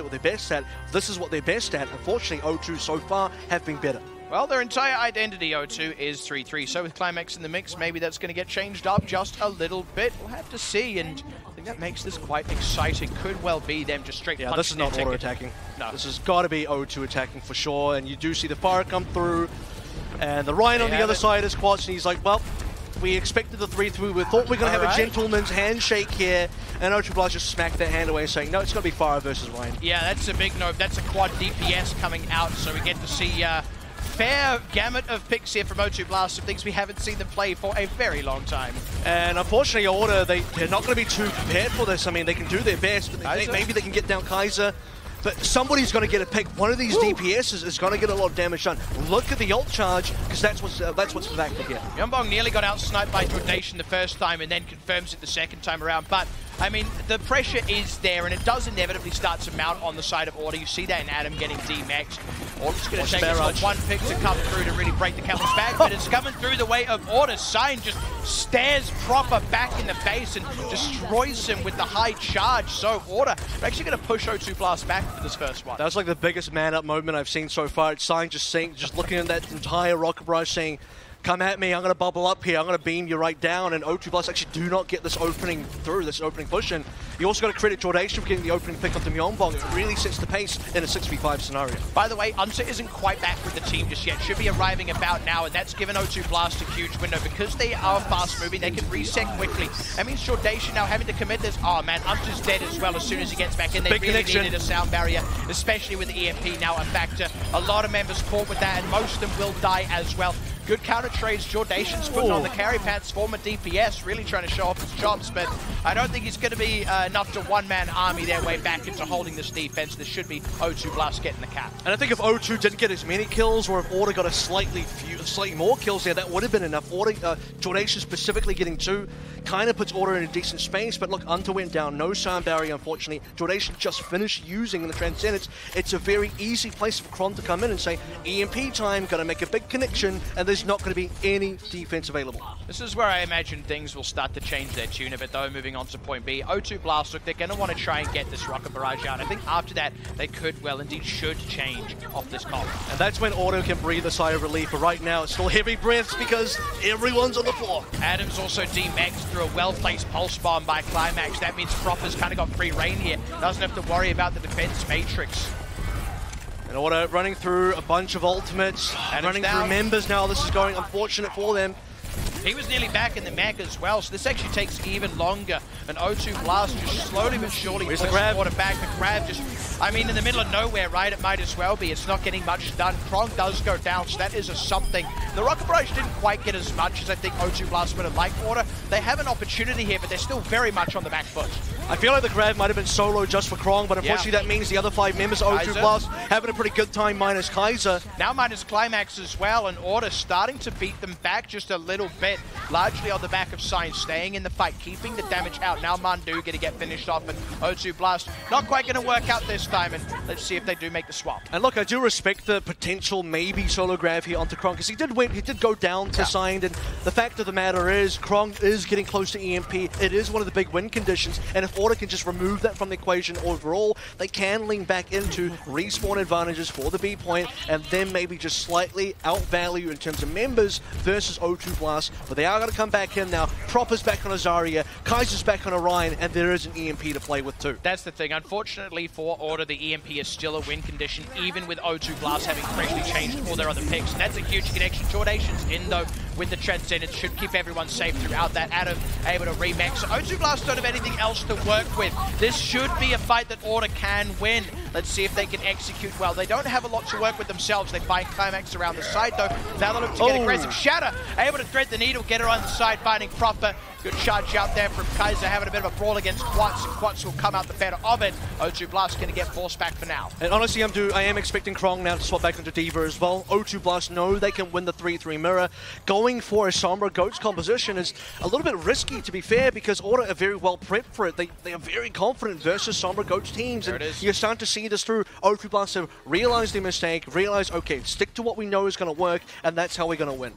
what they're best at. This is what they're best at. Unfortunately, O2 so far have been better. Well, their entire identity, O2, is 3-3. So with Climax in the mix, maybe that's going to get changed up just a little bit. We'll have to see, and I think that makes this quite exciting. Could well be them just straight punching. This is not auto-attacking. No. This has got to be O2 attacking for sure, and you do see the fire come through, and the Ryan on the other side is Quats, and he's like, well, we expected the 3-3. We thought we were going to have a gentleman's handshake here, and O2 Blast just smacked that hand away, saying, no, it's going to be Fire versus Ryan. Yeah, that's a big no. That's a quad DPS coming out, so we get to see fair gamut of picks here from O2 Blast, of things we haven't seen them play for a very long time. And unfortunately, Order, they're not going to be too prepared for this. I mean, they can do their best, but maybe they can get down Kaiser. But somebody's going to get a pick. One of these DPSs is going to get a lot of damage done. Look at the ult charge, because that's what's back for here. Youngbong nearly got out-sniped by Jornation the first time and then confirms it the second time around. But, I mean, the pressure is there, and it does inevitably start to mount on the side of Order. You see that in Adam getting D-maxed. Order's going to take one pick to come through to really break the camel's back, but it's coming through the way of Order. Sign just stares proper back in the face and destroys him with the high charge. So Order are actually going to push O2 Blast back for this first one. That was like the biggest man-up moment I've seen so far. It's Sign just looking at that entire rocket barrage saying, come at me, I'm going to bubble up here, I'm going to beam you right down, and O2 Blast actually do not get this opening through, this opening push in. You also got to credit Jornation for getting the opening pick onto Myeongbong. It really sets the pace in a 6v5 scenario. By the way, Unser isn't quite back with the team just yet. Should be arriving about now, and that's given O2 Blast a huge window. Because they are fast moving, they can reset quickly. That means Jornation now having to commit this. Oh man, Unser's dead as well as soon as he gets back in. They really needed a sound barrier, especially with the EMP now a factor. A lot of members caught with that, and most of them will die as well. Good counter trades. Jordation's putting on the carry pants, former DPS, really trying to show off his chops, but I don't think he's going to be enough to one-man army their way back into holding this defense. This should be O2 Blast getting the cap. And I think if O2 didn't get as many kills, or if Order got a slightly more kills there, that would have been enough. Jordation specifically getting 2 kind of puts Order in a decent space, but look, Unter went down, no sound barrier, unfortunately. Jordation just finished using the Transcendence. It's a very easy place for Kron to come in and say, EMP time, gotta make a big connection, and there's not going to be any defense available. This is where I imagine things will start to change their tune a bit, though, moving on to point B. O2 Blast, look, they're going to want to try and get this rocket barrage out. I think after that, they could, well, indeed should change off this comp. And that's when Auto can breathe a sigh of relief, but right now it's still heavy breaths because everyone's on the floor. Adam's also D-maxed through a well-placed pulse bomb by Climax. That means Proper's kind of got free reign here. Doesn't have to worry about the defense matrix. And Order running through a bunch of ultimates, and running through members now. This is going unfortunate for them. He was nearly back in the mech as well, so this actually takes even longer. And O2 Blast just slowly but surely pushes Order back. The grab just, I mean, in the middle of nowhere, right? It might as well be. It's not getting much done. Krong does go down, so that is a something. The Rocket Barrage didn't quite get as much as I think O2 Blast would have liked Order. They have an opportunity here, but they're still very much on the back foot. I feel like the grab might have been solo just for Krong, but unfortunately that means the other 5 members of O2 Blast having a pretty good time minus Kaiser. Now minus Climax as well, and Order starting to beat them back just a little bit, largely on the back of Sign, staying in the fight, keeping the damage out. Now Mandu going to get finished off, and O2 Blast not quite going to work out this time, and let's see if they do make the swap. And look, I do respect the potential maybe solo grab here onto Krong, because he did go down to Sign, and the fact of the matter is, Krong is getting close to EMP. It is one of the big win conditions, and if Order can just remove that from the equation overall, they can lean back into respawn advantages for the B point, and then maybe just slightly outvalue in terms of members versus O2 Blast. But they are going to come back in now. Proper's back on Azaria, Kaiser's back on Orion, and there is an EMP to play with too. That's the thing. Unfortunately for Order, the EMP is still a win condition, even with O2 Blast having freshly changed all their other picks. And that's a huge connection. Jordation's in though with the Transcendence, should keep everyone safe throughout that. Adam able to remax. So O2 Blast don't have anything else to work with. This should be a fight that Order can win. Let's see if they can execute well. They don't have a lot to work with themselves. They find Climax around the side though. Valor to get aggressive. Shatter able to thread the needle, get her on the side, finding Proper. Good charge out there from Kaiser, having a bit of a brawl against Quats, and Quats will come out the better of it. O2 Blast going to get forced back for now. And honestly, I am expecting Krong now to swap back into D.Va as well. O2 Blast know they can win the 3-3 mirror. Going for a Sombra Goats composition is a little bit risky, to be fair, because Order are very well prepped for it. They are very confident versus Sombra Goats teams. And you're starting to see this through. O2 Blast have realized their mistake, realized, okay, stick to what we know is going to work, and that's how we're going to win.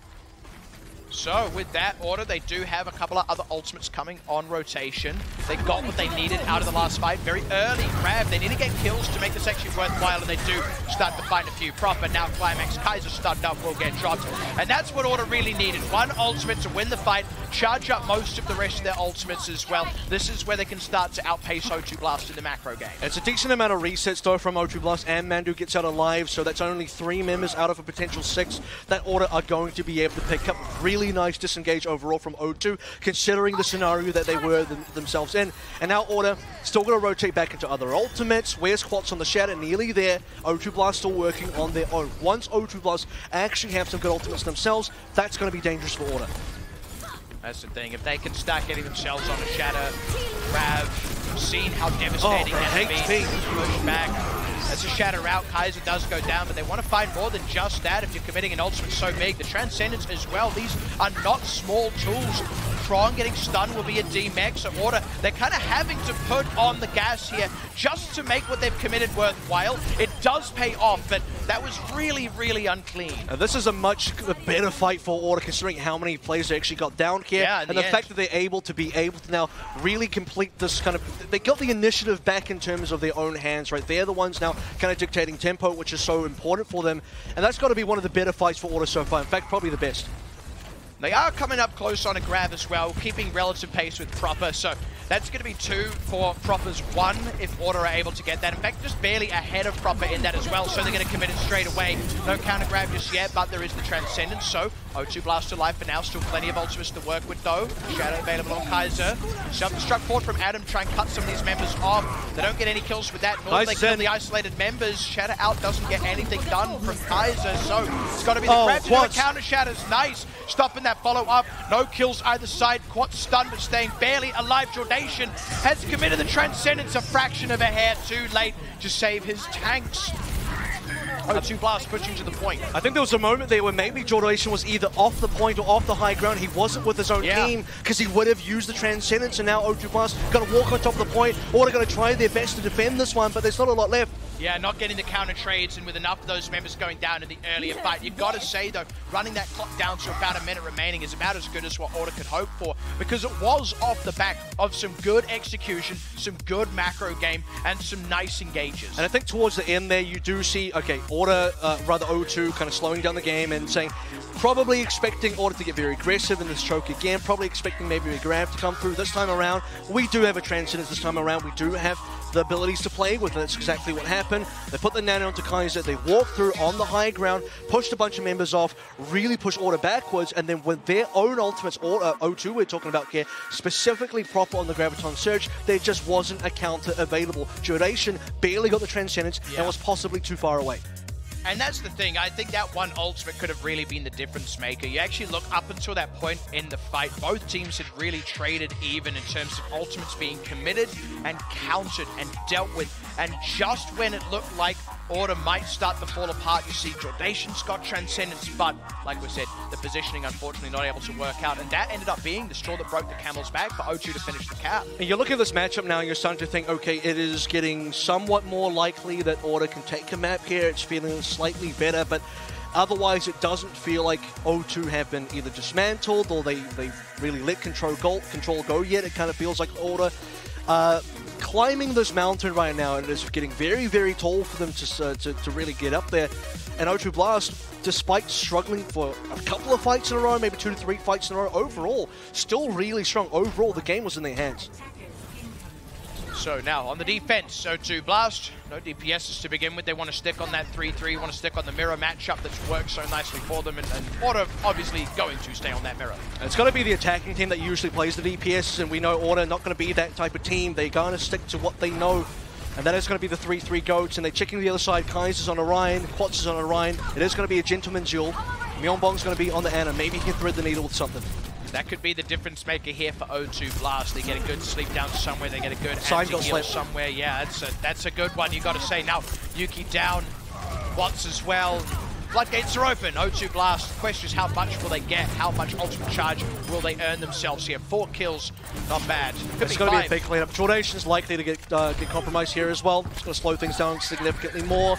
So with that order, they do have a couple of other ultimates coming on rotation. They got what they needed out of the last fight very early. Grab, they need to get kills to make this actually worthwhile, and they do start to find a few proper. Now Climax, Kaiser stunned up, will get dropped. And that's what order really needed. One ultimate to win the fight, charge up most of the rest of their ultimates as well. This is where they can start to outpace O2 Blast in the macro game. It's a decent amount of resets though from O2 Blast, and Mandu gets out alive, so that's only 3 members out of a potential 6 that order are going to be able to pick up. Really nice disengage overall from O2, considering the scenario that they were themselves in. And now order still going to rotate back into other ultimates. Where's Quats on the Shatter? Nearly there. O2 Blast still working on their own. Once O2 Blast actually have some good ultimates themselves, that's going to be dangerous for order. That's the thing. If they can start getting themselves on a Shatter, Rav, seen how devastating that can be. Push back. As a Shatter out, Kaiser does go down, but they want to find more than just that if you're committing an ultimate so big. The Transcendence as well, these are not small tools. Tron getting stunned will be a D-Mech, so order, they're kind of having to put on the gas here just to make what they've committed worthwhile. It does pay off, but that was really, really unclean. This is a much better fight for order considering how many players they actually got down here. Yeah, and the fact that they're able to now really complete this kind of, they got the initiative back in terms of their own hands, right? They're the ones now kind of dictating tempo, which is so important for them. And that's got to be one of the better fights for order so far. In fact, probably the best. They are coming up close on a grab as well, keeping relative pace with Proper, so that's going to be 2 for Proper's 1 if Order are able to get that. In fact, just barely ahead of Proper in that as well, so they're going to commit it straight away. No counter grab just yet, but there is the Transcendence, so O2 Blast alive for now. Still plenty of ultimates to work with though. Shadow available on Kaiser. Self-destruct forward from Adam, try and cut some of these members off. They don't get any kills with that, nor do they kill the isolated members. Shadow out doesn't get anything done from Kaiser, so it's got to be the grab to do a counter. Shadow's nice. Stopping that follow-up. No kills either side. Quat stunned, but staying barely alive. Jordation has committed the Transcendence a fraction of a hair too late to save his tanks. O2 Blast pushing to the point. I think there was a moment there where maybe Jordation was either off the point or off the high ground. He wasn't with his own team because he would have used the Transcendence, and now O2 Blast going to walk on top of the point. Order going to try their best to defend this one, but there's not a lot left. Yeah, not getting the counter trades, and with enough of those members going down in the earlier fight. You've got to say, though, running that clock down to about a minute remaining is about as good as what Order could hope for, because it was off the back of some good execution, some good macro game, and some nice engages. And I think towards the end there, you do see, okay, Order, rather O2, kind of slowing down the game and saying, probably expecting Order to get very aggressive in this choke again, probably expecting maybe a grab to come through this time around. We do have a Transcendence this time around. We do have the abilities to play with it. That's exactly what happened. They put the nano onto Kaiser, they walked through on the high ground, pushed a bunch of members off, really pushed Order backwards, and then with their own ultimates, O2 we're talking about here, specifically Proper on the Graviton Surge, there just wasn't a counter available. Duration barely got the Transcendence and was possibly too far away. And that's the thing, I think that one ultimate could have really been the difference maker. You actually look up until that point in the fight, both teams had really traded even in terms of ultimates being committed and countered and dealt with. And just when it looked like Order might start to fall apart, you see Jordation's got Transcendence, but like we said, the positioning unfortunately not able to work out, and that ended up being the straw that broke the camel's back for O2 to finish the cap. And you're looking at this matchup now, you're starting to think, okay, it is getting somewhat more likely that Order can take a map here. It's feeling slightly better, but otherwise it doesn't feel like O2 have been either dismantled or they really let control go yet. It kind of feels like Order climbing this mountain right now, and it's getting very, very tall for them to really get up there. And O2 Blast, despite struggling for a couple of fights in a row, maybe 2 to 3 fights in a row, overall, still really strong. Overall, the game was in their hands. So now on the defense, O2 Blast, no DPSs to begin with. They want to stick on that 3-3, want to stick on the mirror matchup that's worked so nicely for them, and Order obviously going to stay on that mirror. It's got to be the attacking team that usually plays the DPS, and we know Order not going to be that type of team. They're going to stick to what they know, and that is going to be the 3-3 goats, and they're checking the other side. Kaiser's on Orion, Quats is on Orion. It is going to be a gentleman's duel. Myeonbong's going to be on the Ana. Maybe he can thread the needle with something. That could be the difference maker here for O2 Blast. They get a good sleep down somewhere, they get a good anti-heal somewhere. Yeah, that's a good one, you got to say. Now, Yuki down, Watts as well. Floodgates are open. O2 Blast, the question is how much will they get? How much ultimate charge will they earn themselves here? 4 kills, not bad. It's going to be a big cleanup. Jordation's likely to get compromised here as well. It's going to slow things down significantly more.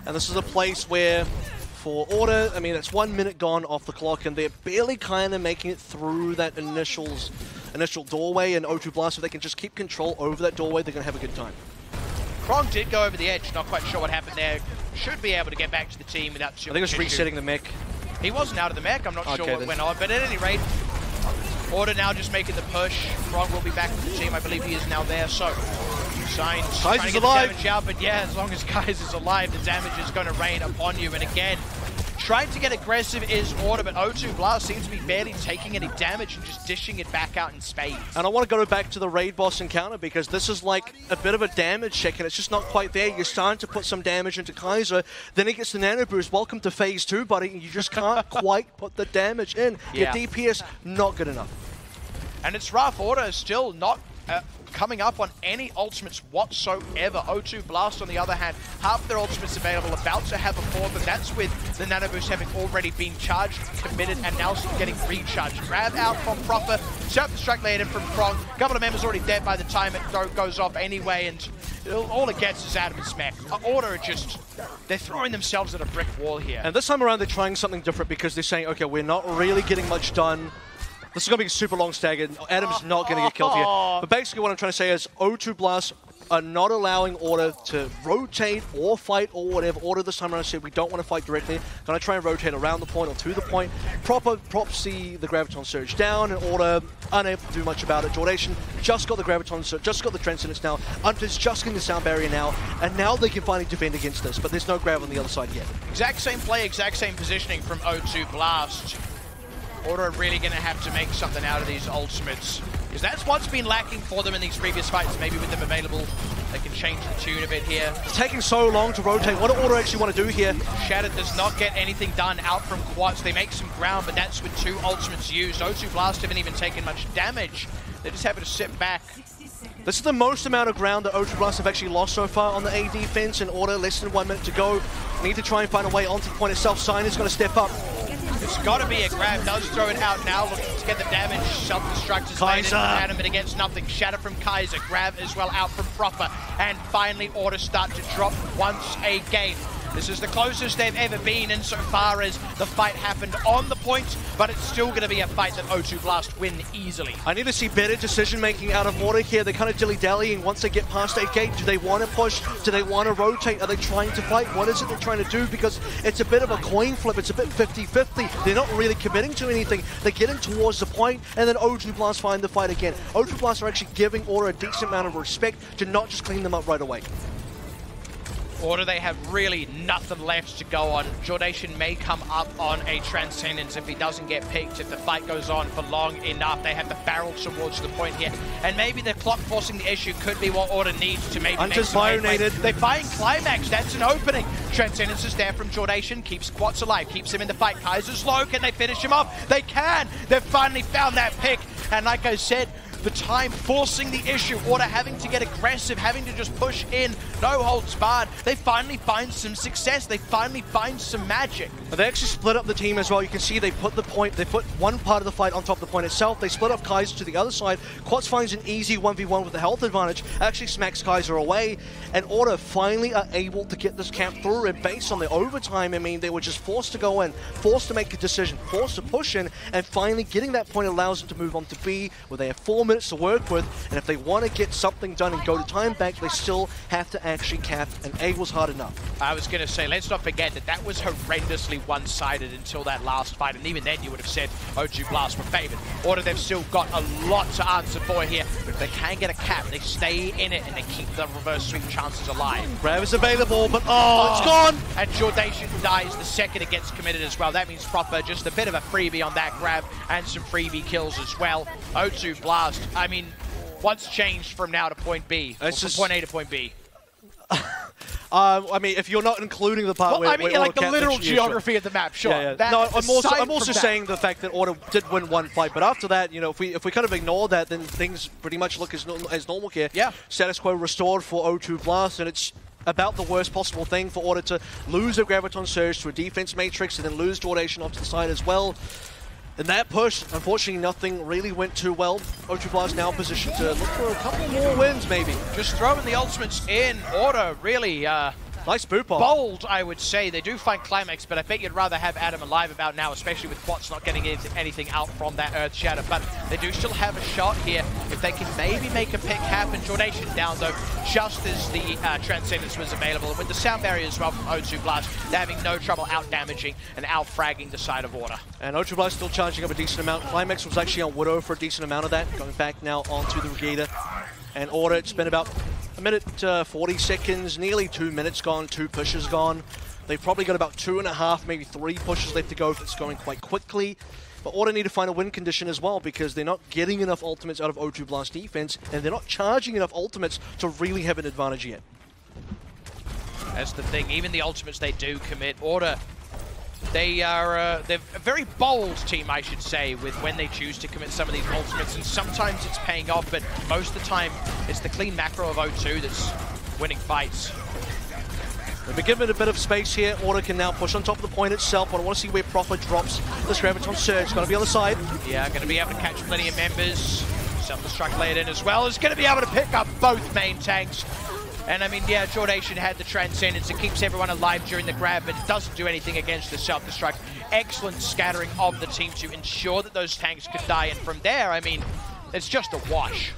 And this is a place where for Order. I mean, it's 1 minute gone off the clock, and they're barely kind of making it through that initial doorway. And O2 Blast, if they can just keep control over that doorway, they're going to have a good time. Krong did go over the edge. Not quite sure what happened there. Should be able to get back to the team without too much I think it was issue. resetting the mech. He wasn't out of the mech. I'm not sure what went on. But at any rate, Order now just making the push. Krong will be back with the team. I believe he is now there. So, Signs trying to get the damage out. But yeah, as long as Kaiser's alive, the damage is going to rain upon you. And again, trying to get aggressive is Order, but O2 Blast seems to be barely taking any damage and just dishing it back out in spades. And I want to go back to the raid boss encounter because this is like a bit of a damage check and it's just not quite there. You're starting to put some damage into Kaiser, then he gets the nano boost. Welcome to phase 2, buddy. You just can't quite put the damage in. Yeah. Your DPS, not good enough. And it's rough. Order is still not coming up on any ultimates whatsoever. O2 Blast, on the other hand, half their ultimates available, about to have a fourth, and that's with the nano boost having already been charged, committed, and now getting recharged. Grab out from Proper, self-destruct later from Krong. A couple of members already dead by the time it goes off anyway, and all it gets is Adam and Smack. Order are just, they're throwing themselves at a brick wall here. And this time around, they're trying something different because they're saying, okay, we're not really getting much done. This is going to be a super long stagger. Adam's not going to get killed here. But basically what I'm trying to say is O2 Blast are not allowing Order to rotate or fight or whatever. Order this time around said we don't want to fight directly. Going to try and rotate around the point or to the point. Propsy the Graviton Surge down, and Order unable to do much about it. Jordation just got the Graviton Surge, just got the Transcendence now. Hunter's just getting the Sound Barrier now, and now they can finally defend against this, but there's no Grav on the other side yet. Exact same play, exact same positioning from O2 Blast. Order are really going to have to make something out of these ultimates, because that's what's been lacking for them in these previous fights. Maybe with them available, they can change the tune a bit here. It's taking so long to rotate. What do Order actually want to do here? Shattered does not get anything done out from Quartz. They make some ground, but that's with 2 ultimates used. O2 Blast haven't even taken much damage. They're just having to sit back. This is the most amount of ground that O2 Blast have actually lost so far on the A defense. In Order, less than 1 minute to go. Need to try and find a way onto the point itself. Sign is going to step up. It's got to be a grab. Does throw it out now, looking to get the damage. Self-destruct is made from Adam, but against nothing. Shatter from Kaiser. Grab as well out from Proper. And finally, Order start to drop once again. This is the closest they've ever been insofar as the fight happened on the point, but it's still going to be a fight that O2 Blast win easily. I need to see better decision-making out of Order here. They're kind of dilly-dallying once they get past a gate. Do they want to push? Do they want to rotate? Are they trying to fight? What is it they're trying to do? Because it's a bit of a coin flip. It's a bit 50-50. They're not really committing to anything. They're getting towards the point, and then O2 Blast find the fight again. O2 Blast are actually giving Order a decent amount of respect to not just clean them up right away. Order, they have really nothing left to go on. Jordation may come up on a Transcendence if he doesn't get picked. If the fight goes on for long enough, they have the barrel towards the point here. And maybe the clock forcing the issue could be what Order needs to maybe make some headway. They find Climax, that's an opening. Transcendence is there from Jordation, keeps Quats alive, keeps him in the fight. Kaiser's low, can they finish him off? They can! They've finally found that pick. And like I said, the time forcing the issue, Order having to get aggressive, having to just push in, no holds barred. They finally find some success. They finally find some magic. They actually split up the team as well. You can see they put the point, they put one part of the fight on top of the point itself. They split up Kaiser to the other side. Quats finds an easy 1v1 with the health advantage, actually smacks Kaiser away, and Order finally are able to get this camp through. And based on the overtime, I mean, they were just forced to go in, forced to make a decision, forced to push in, and finally getting that point allows them to move on to B, where they have 4 minutes to work with, and if they want to get something done and go to time bank, they still have to actually cap, and A was hard enough. I was going to say, let's not forget that that was horrendously one-sided until that last fight, and even then you would have said O2 Blast were favored. Order, they've still got a lot to answer for here, but if they can get a cap, they stay in it and they keep the reverse sweep chances alive. Grab is available, but it's gone! And Jordation dies the second it gets committed as well. That means Proper, just a bit of a freebie on that grab, and some freebie kills as well. O2 Blast, I mean, what's changed from now to point B? Or from point A to point B? I mean, if you're not including the part well, where I mean, like the literal geography of the map, sure. Yeah, yeah. No, I'm also saying the fact that Order did win one fight, but after that, you know, if we kind of ignore that, then things pretty much look as normal here. Yeah. Status quo restored for O2 Blast, and it's about the worst possible thing for Order to lose a Graviton Surge to a defense matrix and then lose Jordation off to the side as well. In that push, unfortunately, nothing really went too well. O2 Blast now positioned to look for a couple more wins, maybe. Just throwing the ultimates in. Order really Nice boot bomb. Bold, I would say. They do find Climax, but I bet you'd rather have Adam alive about now, especially with Quats not getting anything out from that Earth Shatter. But they do still have a shot here if they can maybe make a pick happen. Jornation down, though, just as the Transcendence was available. And with the sound barrier as well from O2 Blast, they're having no trouble out-damaging and out-fragging the side of Order. And O2 Blast still charging up a decent amount. Climax was actually on Widow for a decent amount of that. Going back now onto the Regator. And Order, it's been about a minute 40 seconds, nearly 2 minutes gone, 2 pushes gone. They've probably got about 2.5, maybe 3 pushes left to go if it's going quite quickly. But Order need to find a win condition as well because they're not getting enough ultimates out of O2 Blast defense and they're not charging enough ultimates to really have an advantage yet. That's the thing, even the ultimates they do commit, Order, they're a very bold team, I should say, with when they choose to commit some of these ultimates, and sometimes it's paying off, but most of the time it's the clean macro of O2 that's winning fights. They've been given a bit of space here. Order can now push on top of the point itself, but I want to see where Proper drops this Graviton Surge. It's going to be on the side. Yeah, going to be able to catch plenty of members. Self-destruct laid in as well. Is going to be able to pick up both main tanks. And I mean, yeah, Jornation had the Transcendence. It keeps everyone alive during the grab, but it doesn't do anything against the self-destruct. Excellent scattering of the team to ensure that those tanks could die. And from there, I mean, it's just a wash.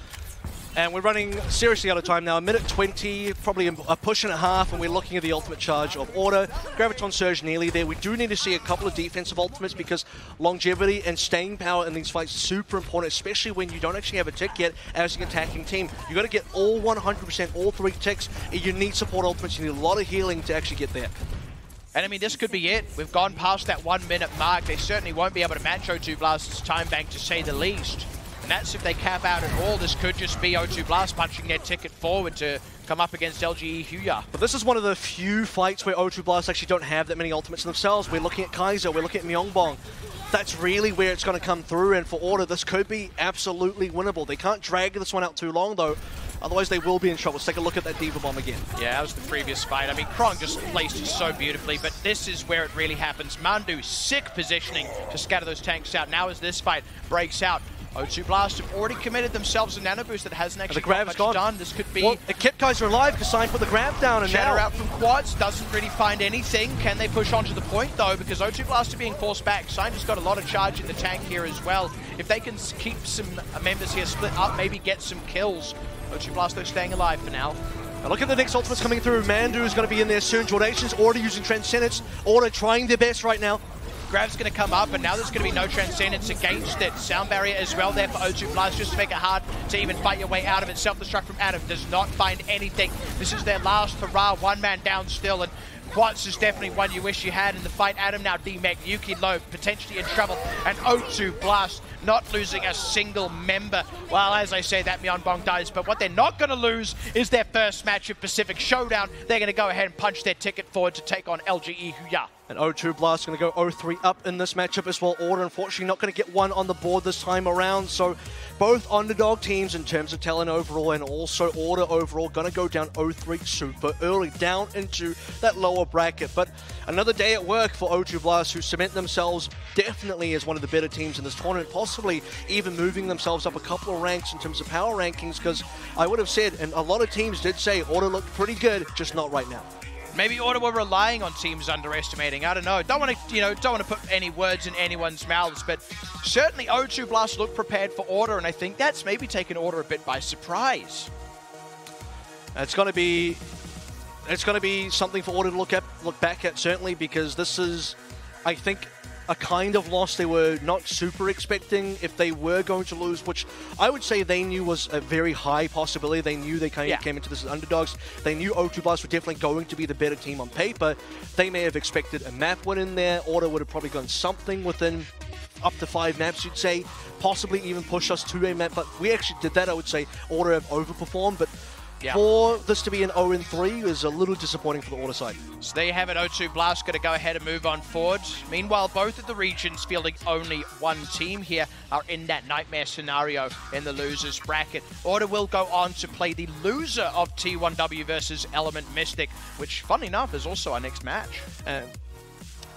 And we're running seriously out of time now. 1:20, probably a push and a half, and we're looking at the ultimate charge of Order. Graviton Surge nearly there. We do need to see a couple of defensive ultimates because longevity and staying power in these fights is super important, especially when you don't actually have a tick yet as an attacking team. You got to get all 100%, all 3 ticks. You need support ultimates. You need a lot of healing to actually get there. And I mean, this could be it. We've gone past that 1 minute mark. They certainly won't be able to match O2 Blast's time bank, to say the least. And that's if they cap out at all. This could just be O2 Blast punching their ticket forward to come up against LGE Huya. But this is one of the few fights where O2 Blast actually don't have that many ultimates themselves. We're looking at Kaiser, we're looking at Myeongbong. That's really where it's going to come through, and for Order, this could be absolutely winnable. They can't drag this one out too long, though. Otherwise, they will be in trouble. Let's take a look at that Diva Bomb again. Yeah, that was the previous fight. I mean, Krong just placed it so beautifully, but this is where it really happens. Mandu, sick positioning to scatter those tanks out. Now as this fight breaks out, O2 Blast have already committed themselves a nano boost that hasn't actually got much done. This could be... Well, it kept Kaiser alive because Sign put the grab down, and Shatter now... out from Quads, doesn't really find anything. Can they push onto the point, though? Because O2 Blast are being forced back. Sign just got a lot of charge in the tank here as well. If they can keep some members here split up, maybe get some kills. O2 Blast, though, staying alive for now. Now look at the next ultimates coming through. Mandu is going to be in there soon. Jornation's already using Transcendence. Order trying their best right now. Grab's going to come up, and now there's going to be no Transcendence against it. Sound barrier as well there for O2 Blast, just to make it hard to even fight your way out of it. Self-destruct from Adam does not find anything. This is their last hurrah. 1 man down still, and Quats is definitely one you wish you had in the fight. Adam now demeg, Yuki low, potentially in trouble, and O2 Blast not losing a single member. Well, as I say, that Myeongbong dies, but what they're not going to lose is their first match of Pacific Showdown. They're going to go ahead and punch their ticket forward to take on LGE Huya. And O2 Blast going to go 0-3 up in this matchup as well. Order, unfortunately, not going to get one on the board this time around. So both underdog teams in terms of talent overall and also Order overall going to go down 0-3 super early, down into that lower bracket. But another day at work for O2 Blast, who cement themselves definitely as one of the better teams in this tournament, possibly even moving themselves up a couple of ranks in terms of power rankings, because I would have said, and a lot of teams did say, Order looked pretty good, just not right now. Maybe Order were relying on teams underestimating. I don't know. Don't want to put any words in anyone's mouths, but certainly O2 Blast looked prepared for Order, and I think that's maybe taken Order a bit by surprise. It's going to be something for Order to look back at, certainly, because this is, I think, a kind of loss they were not super expecting if they were going to lose, which I would say they knew was a very high possibility. They knew they came into this as underdogs. They knew O2 Blast were definitely going to be the better team on paper. They may have expected a map win in there. Order would have probably gone something within up to 5 maps, you'd say. Possibly even push us to a map, but we actually did that, I would say. Order have overperformed, but for this to be an 0-3 is a little disappointing for the Order side. So there you have it. O2 Blast going to go ahead and move on forward. Meanwhile, both of the regions fielding only one team here are in that nightmare scenario in the losers bracket. Order will go on to play the loser of T1W versus Element Mystic, which, funny enough, is also our next match. And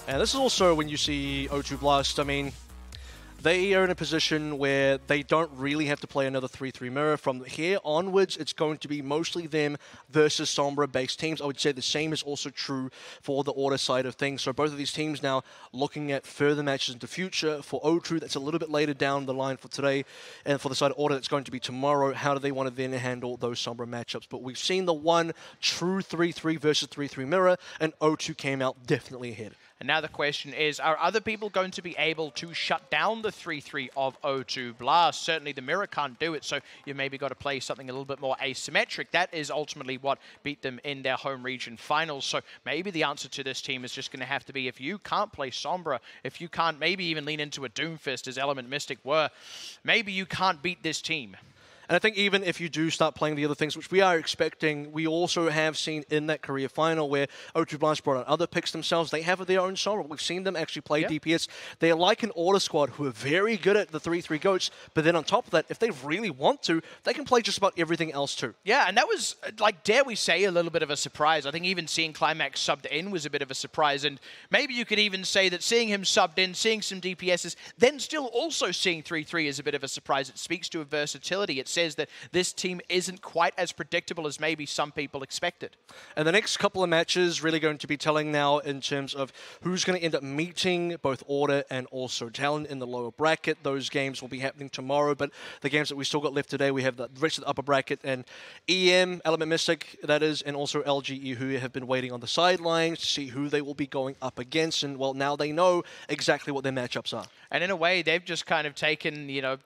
this is also when you see O2 Blast, I mean, they are in a position where they don't really have to play another 3-3 mirror. From here onwards, it's going to be mostly them versus Sombra-based teams. I would say the same is also true for the Order side of things. So both of these teams now looking at further matches in the future. For O2, that's a little bit later down the line for today. And for the side of Order, that's going to be tomorrow. How do they want to then handle those Sombra matchups? But we've seen the one true 3-3 versus 3-3 mirror, and O2 came out definitely ahead. And now the question is, are other people going to be able to shut down the 3-3 of O2 Blast? Certainly the mirror can't do it, so you maybe got to play something a little bit more asymmetric. That is ultimately what beat them in their home region finals. So maybe the answer to this team is just going to have to be, if you can't play Sombra, if you can't maybe even lean into a Doomfist as Element Mystic were, maybe you can't beat this team. And I think even if you do start playing the other things, which we are expecting, we also have seen in that career final where O2 Blast brought out other picks themselves. They have their own Sombra. We've seen them actually play DPS. They're like an Order squad who are very good at the 3-3 goats, but then on top of that, if they really want to, they can play just about everything else too. Yeah, and that was, like, dare we say, a little bit of a surprise. I think even seeing Climax subbed in was a bit of a surprise, and maybe you could even say that seeing him subbed in, seeing some DPSs, then still also seeing 3-3 is a bit of a surprise. It speaks to a versatility. It says that this team isn't quite as predictable as maybe some people expected. And the next couple of matches really going to be telling now in terms of who's going to end up meeting both Order and also Talent in the lower bracket. Those games will be happening tomorrow, but the games that we still got left today, we have the rest of the upper bracket, and EM, Element Mystic, that is, and also LGE, who have been waiting on the sidelines to see who they will be going up against. And, well, now they know exactly what their matchups are. And in a way, they've just kind of taken, you know,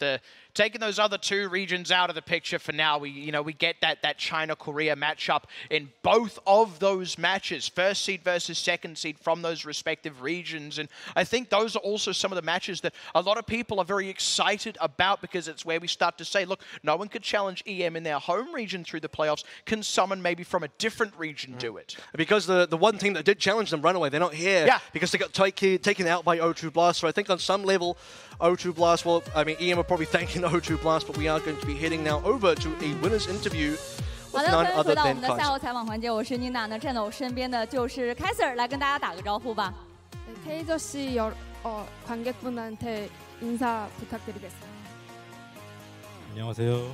taking those other two regions out of the picture for now. We get that China-Korea matchup in both of those matches, first seed versus second seed from those respective regions. And I think those are also some of the matches that a lot of people are very excited about, because it's where we start to say, look, no one could challenge EM in their home region through the playoffs. Can someone maybe from a different region do it? Because the one team that did challenge them, Runaway, they're not here because they got taken out by O2 Blast. So I think on some level, O2 Blast, well, I mean, EM are probably thanking O2 Blast, but we are going to be heading now over to a winner's interview with none other than Kaiser. 赛后采访环节，我是妮娜，那站在我身边的就是 Kaiser， 来跟大家打个招呼吧。 Kaiser 씨, 관객분한테 인사 부탁드리겠습니다. 안녕하세요.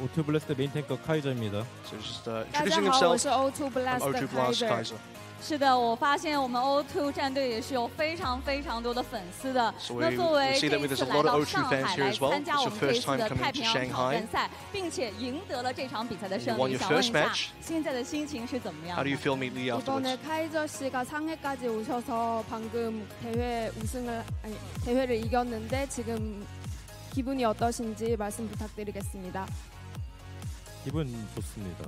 O2 Blast 메인 탱커 카이저입니다. So just introducing himself. O2 Blast Kaiser. 是的，我发现我们 O2 战队也是有非常多的粉丝的。那作为这一次来到上海来参加我们这一次的太平洋挑战赛，并且赢得了这场比赛的胜利，想问一下现在的心情是怎么样？ How do you feel immediately afterwards? 이번에 카이저 씨가 상해까지 오셔서 방금 대회를 이겼는데 지금 기분이 어떠신지 말씀 부탁드리겠습니다. 기분 좋습니다.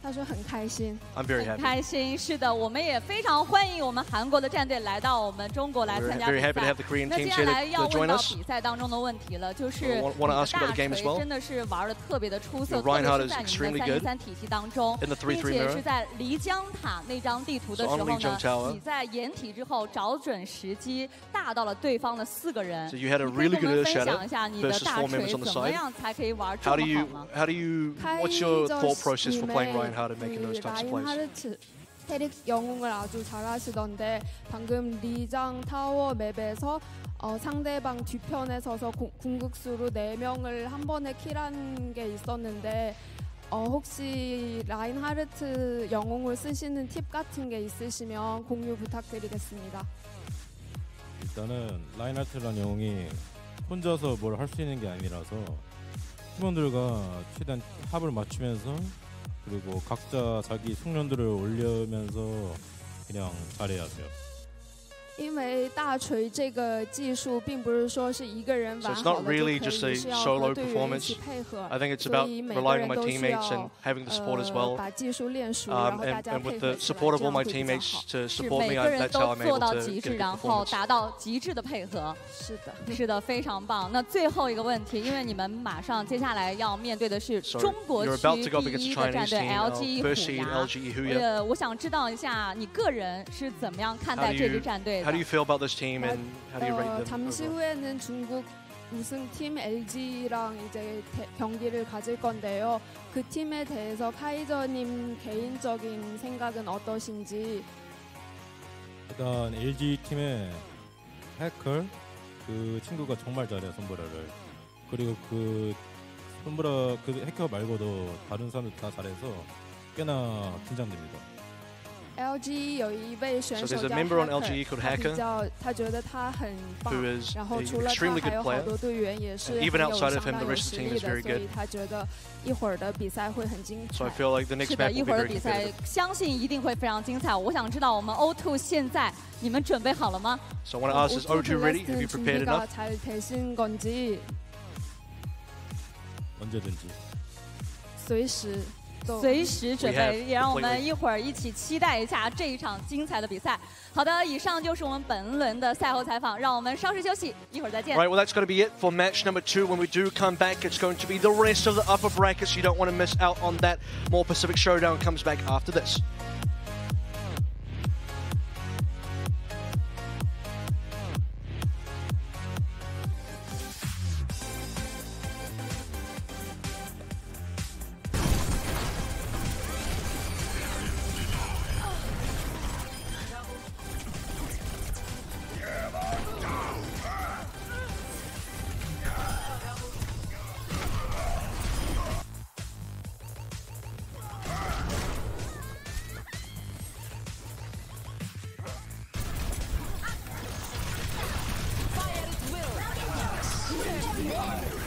他说很开心。 I'm very happy. 很开心，是的，我们也非常欢迎我们韩国的战队来到我们中国来参加比赛。那接下来要问到比赛当中的问题了，就是大锤真的是玩的特别的出色，特别是在你们的3-3体系当中，并且是在漓江塔那张地图的时候呢，你在掩体之后找准时机，大到了对方的4个人。你可以跟我们分享一下你的大锤怎么样才可以玩这么好吗？ What's your thought process for playing Ryan? How to making those types of plays? 라인하르트 테릭 영웅을 아주 잘하시던데 방금 리장 타워 맵에서 상대방 뒤편에 서서 궁극수로 4명을 한 번에 킬한 게 있었는데 혹시 라인하르트 영웅을 쓰시는 팁 같은 게 있으시면 공유 부탁드리겠습니다. 일단은 라인하르트라는 영웅이 혼자서 뭘 할 수 있는 게 아니라서 팀원들과 최대한 합을 맞추면서 그리고 각자 자기 숙련도를 올리면서 그냥 잘해야 돼요. 因为大锤这个技术并不是说是一个人玩好了就可以，是要和队员一起配合。所以每个人都需要把技术练熟，然后大家配合起来，这样会比较好。是每个人都做到极致，然后达到极致的配合。是的，是的，非常棒。那最后一个问题，因为你们马上接下来要面对的是中国区第1的战队 LGE 虎牙。我想知道一下你个人是怎么样看待这支战队的？ How do you feel about this team and how do you rate them? 잠시 후에는 중국 우승팀 LG랑 이제 경기를 가질 건데요. 그 팀에 대해서 카이저님 개인적인 생각은 어떠신지? 일단 LG 팀에 해커 그 친구가 정말 잘해요 손보라를. 그리고 그 손보라 그 해커 말고도 다른 사람들 다 잘해서 꽤나 긴장됩니다. LG 有一位选手 So there's 叫 a member on Hacker， LGE called 他 Hacker, 他觉得他很棒 who is 然后 an 除了他 extremely 还 good 有好 player. 多队员也是 Even 很有 outside of 相 him, 当 the 有 rest of 实 the team 力 is 的， very 所以 good. 他觉得一会儿的比赛会很精 So I 彩。 feel like the next 是的， match 一 will be 会儿的 very 比赛 competitive. 相信一定会非常精彩。我想知道我们 O2 现在你们准备好了吗？ So I want to ask, is O2 ready? Have you prepared 준비가 enough? 잘 되신 건지 언제든지. 随时都随时准 We have 备，也让我 completely- 们一会儿一起期待一下这一场精彩的比赛。好的，以上就是我们本轮的赛后采访，让我们稍事休息，一会儿再见。 Right, well, that's going to be it for match number 2. When we do come back, it's going to be the rest of the upper brackets. You don't want to miss out on that. More Pacific Showdown comes back after this. Fire at will.